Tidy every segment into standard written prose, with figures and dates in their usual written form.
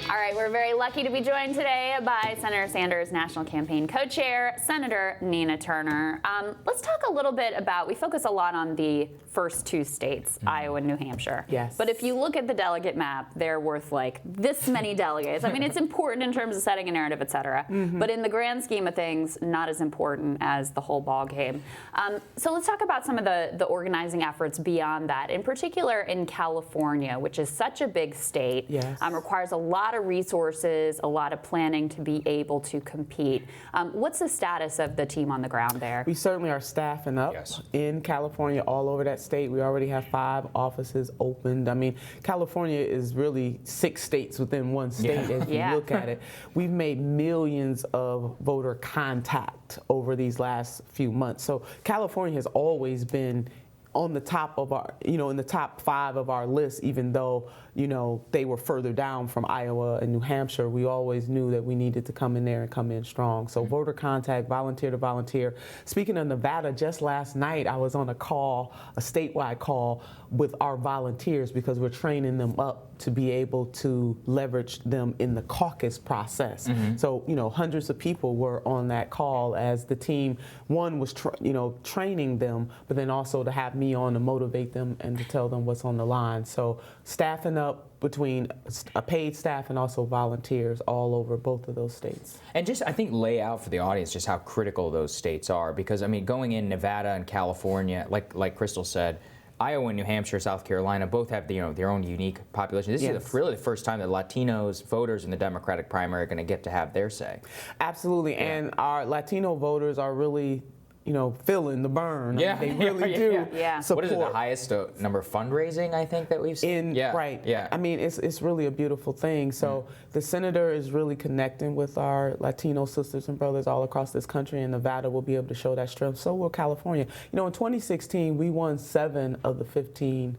All right, we're very lucky to be joined today by Senator Sanders' National Campaign Co-Chair, Senator Nina Turner. Let's talk a little bit about, we focus a lot on the first two states, Iowa and New Hampshire. Yes. But if you look at the delegate map, they're worth like this many delegates. I mean, it's important in terms of setting a narrative, et cetera. But in the grand scheme of things, not as important as the whole ball game. So let's talk about some of the organizing efforts beyond that, in particular in California, which is such a big state. Yes. Requires a lot of resources, a lot of planning to be able to compete. What's the status of the team on the ground there? We certainly are staffing up in California, all over that state. We already have 5 offices opened. I mean, California is really 6 states within one state as you look at it. We've made millions of voter contact over these last few months. So California has always been on the top of our, in the top 5 of our list, even though, they were further down from Iowa and New Hampshire. We always knew that we needed to come in there and come in strong. So voter contact, volunteer to volunteer. Speaking of Nevada, just last night I was on a statewide call with our volunteers because we're training them up to be able to leverage them in the caucus process. So, hundreds of people were on that call as the team, one was, training them, but then also to have me on to motivate them and to tell them what's on the line. So staffing up between a paid staff and also volunteers all over both of those states. And just, I think, lay out for the audience just how critical those states are, because, I mean, going in Nevada and California, like Crystal said, Iowa and New Hampshire, South Carolina, both have their own unique population. This is really the first time that Latinos voters in the Democratic primary are going to get to have their say. Absolutely, and our Latino voters are really feeling the burn. I mean, they really do. What is it, the highest number of fundraising, I think, that we've seen? Right. I mean, it's really a beautiful thing. So the senator is really connecting with our Latino sisters and brothers all across this country, and Nevada will be able to show that strength. So will California. In 2016, we won 7 of the 15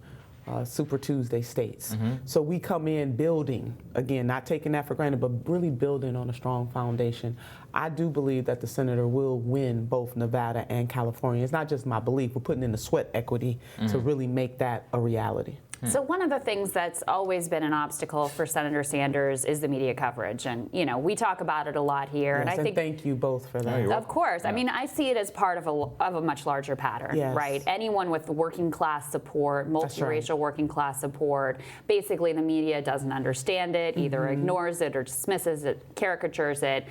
Super Tuesday states. So we come in building, again, not taking that for granted, but really building on a strong foundation. I do believe that the senator will win both Nevada and California. It's not just my belief. We're putting in the sweat equity to really make that a reality. So one of the things that's always been an obstacle for Senator Sanders is the media coverage. And, we talk about it a lot here. Yes, and I think thank you both for that. Of course. I mean, I see it as part of a much larger pattern, right? Anyone with working class support, multiracial working class support, basically the media doesn't understand it, either ignores it or dismisses it, caricatures it.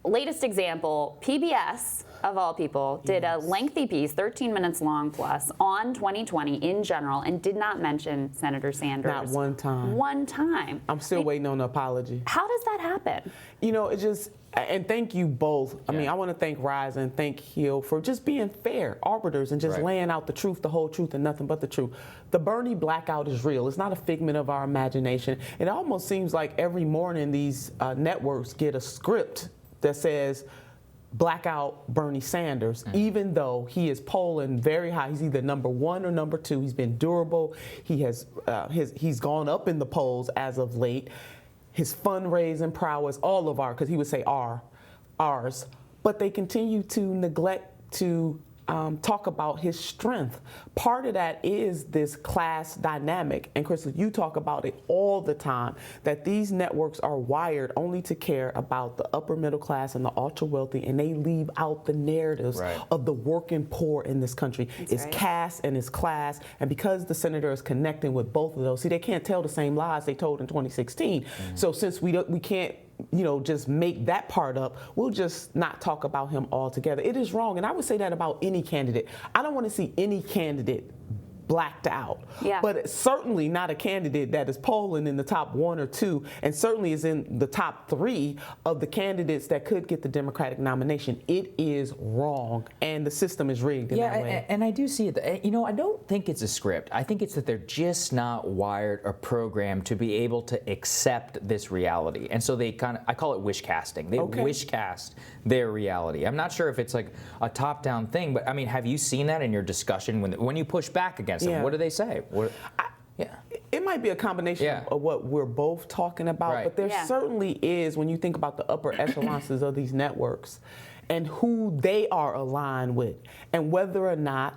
Latest example, PBS, of all people, did a lengthy piece, 13 minutes long plus, on 2020 in general and did not mention Senator Sanders. Not one time. One time. I'm still waiting on an apology. How does that happen? It just, and thank you both. I mean, I want to thank Rise and thank Hill for just being fair arbiters and just laying out the truth, the whole truth, and nothing but the truth. The Bernie blackout is real. It's not a figment of our imagination. It almost seems like every morning these networks get a script that says blackout Bernie Sanders, even though he is polling very high. He's either number 1 or number 2. He's been durable. He has he's gone up in the polls as of late. His fundraising prowess, all of because he would say ours, but they continue to neglect to talk about his strength. Part of that is this class dynamic. And Crystal, you talk about it all the time, that these networks are wired only to care about the upper middle class and the ultra wealthy, and they leave out the narratives of the working poor in this country. It's caste and it's class. And because the senator is connecting with both of those, see, they can't tell the same lies they told in 2016. So since we can't just make that part up, we'll just not talk about him altogether. It is wrong, and I would say that about any candidate. I don't want to see any candidate blacked out, but it's certainly not a candidate that is polling in the top 1 or 2, and certainly is in the top 3 of the candidates that could get the Democratic nomination. It is wrong, and the system is rigged in that way. And I do see it. I don't think it's a script. I think it's that they're just not wired or programmed to be able to accept this reality, and so they I call it wish casting. They wish cast their reality. I'm not sure if it's like a top-down thing, but I mean, have you seen that in your discussion when you push back against them? What do they say? It might be a combination of what we're both talking about, but there certainly is, when you think about the upper echelons of these networks and who they are aligned with, and whether or not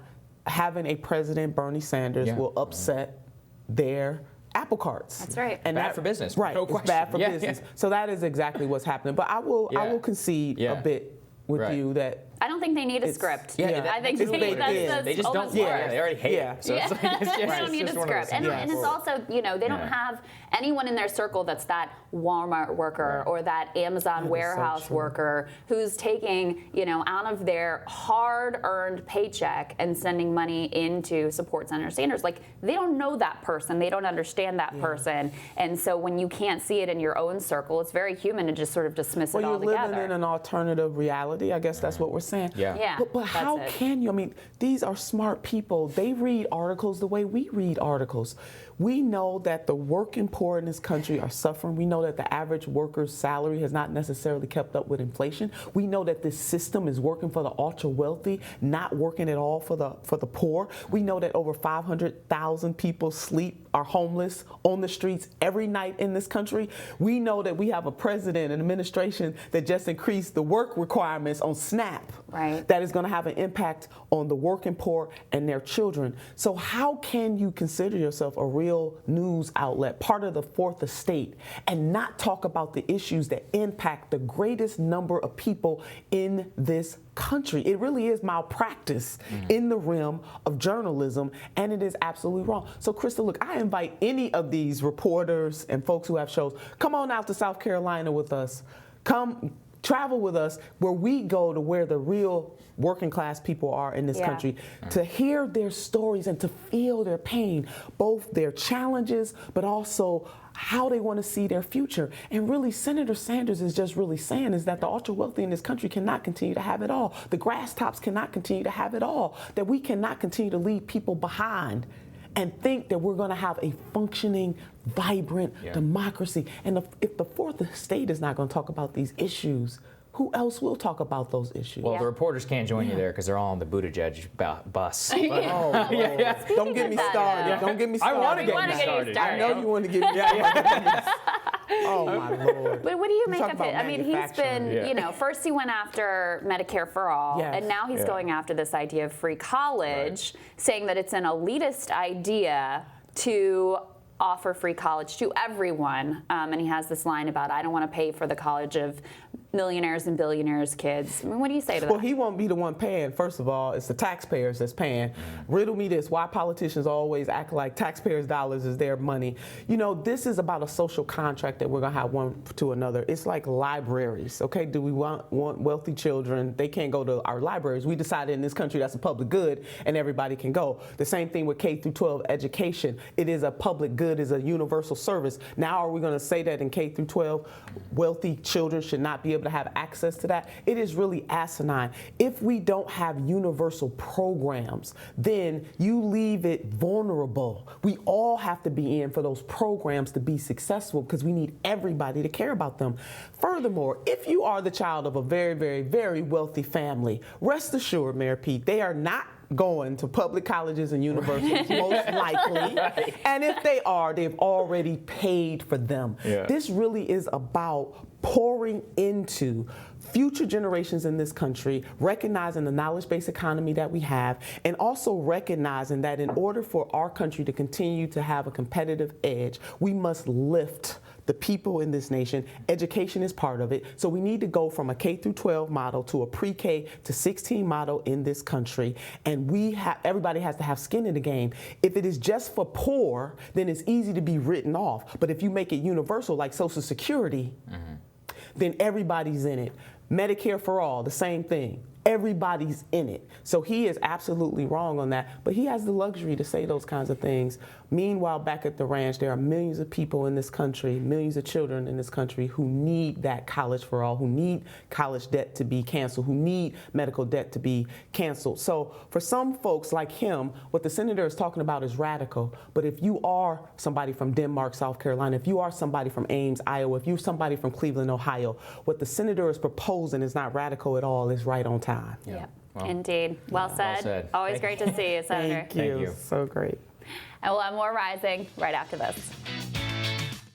having a president, Bernie Sanders, will upset their apple carts. That's right. And bad for business. Right. No it's question. bad for Yeah, business. yeah. So that is exactly what's happening. But I will concede a bit with you that I don't think they need a script. Yeah, I think that's they just don't. Yeah, they already hate it. So it's like, they don't need a script. And it's also, they don't have anyone in their circle that's that Walmart worker or that Amazon warehouse worker who's taking, out of their hard-earned paycheck and sending money into support center standards. Like, they don't know that person. They don't understand that person. And so when you can't see it in your own circle, it's very human to just sort of dismiss it all together. Well, you're living in an alternative reality. I guess that's what we're saying. Yeah. But how can you? I mean, these are smart people. They read articles the way we read articles. We know that the working poor in this country are suffering. We know that the average worker's salary has not necessarily kept up with inflation. We know that this system is working for the ultra wealthy, not working at all for the poor. We know that over 500,000 people are homeless on the streets every night in this country. We know that we have a president and administration that just increased the work requirements on SNAP. Right. That is going to have an impact on the working poor and their children. So how can you consider yourself a real news outlet, part of the fourth estate, and not talk about the issues that impact the greatest number of people in this country? It really is malpractice in the realm of journalism, and it is absolutely wrong. So, Krista, look, I invite any of these reporters and folks who have shows, come on out to South Carolina with us. Come travel with us where we go to where the real working class people are in this country, to hear their stories and to feel their pain, both their challenges, but also how they want to see their future. And really, Senator Sanders is just really saying is that the ultra wealthy in this country cannot continue to have it all. The grass tops cannot continue to have it all. That we cannot continue to leave people behind and think that we're going to have a functioning, vibrant democracy. And if the fourth estate is not going to talk about these issues, who else will talk about those issues? Well, the reporters can't join you there because they're all on the Buttigieg bus. Don't get me started. Don't get me started. I want to get you started. I know you want to get me started. Oh, my Lord. But what do you make of it? I mean, he's been, first he went after Medicare for all, and now he's going after this idea of free college, saying that it's an elitist idea to offer free college to everyone. And he has this line about, I don't want to pay for the college of millionaires and billionaires' kids. I mean, what do you say to that? Well, he won't be the one paying. First of all, it's the taxpayers that's paying. Riddle me this, why politicians always act like taxpayers' dollars is their money. This is about a social contract that we're going to have one to another. It's like libraries, okay? Do we want wealthy children? They can't go to our libraries. We decided in this country that's a public good and everybody can go. The same thing with K through 12 education. It is a public good, is a universal service. Now are we going to say that in K through 12, wealthy children should not be able to have access to that? It is really asinine. If we don't have universal programs, then you leave it vulnerable. We all have to be in for those programs to be successful because we need everybody to care about them. Furthermore, if you are the child of a very, very, very wealthy family, rest assured, Mayor Pete, they are not going to public colleges and universities, most likely. And if they are, they've already paid for them. This really is about pouring into future generations in this country, recognizing the knowledge-based economy that we have, and also recognizing that in order for our country to continue to have a competitive edge, we must lift the people in this nation. Education is part of it. So we need to go from a K through 12 model to a pre-K to 16 model in this country. And everybody has to have skin in the game. If it is just for poor, then it's easy to be written off. But if you make it universal, like Social Security, then everybody's in it. Medicare for all, the same thing. Everybody's in it. So he is absolutely wrong on that, but he has the luxury to say those kinds of things. Meanwhile, back at the ranch, there are millions of people in this country, millions of children in this country who need that college for all, who need college debt to be canceled, who need medical debt to be canceled. So for some folks like him, what the senator is talking about is radical. But if you are somebody from Denmark, South Carolina, if you are somebody from Ames, Iowa, if you're somebody from Cleveland, Ohio, what the senator is proposing is not radical at all, it's right on time. Yeah. Well, indeed. Well said. Always great to see you, Senator. Thank you. So great. And we'll have more Rising right after this.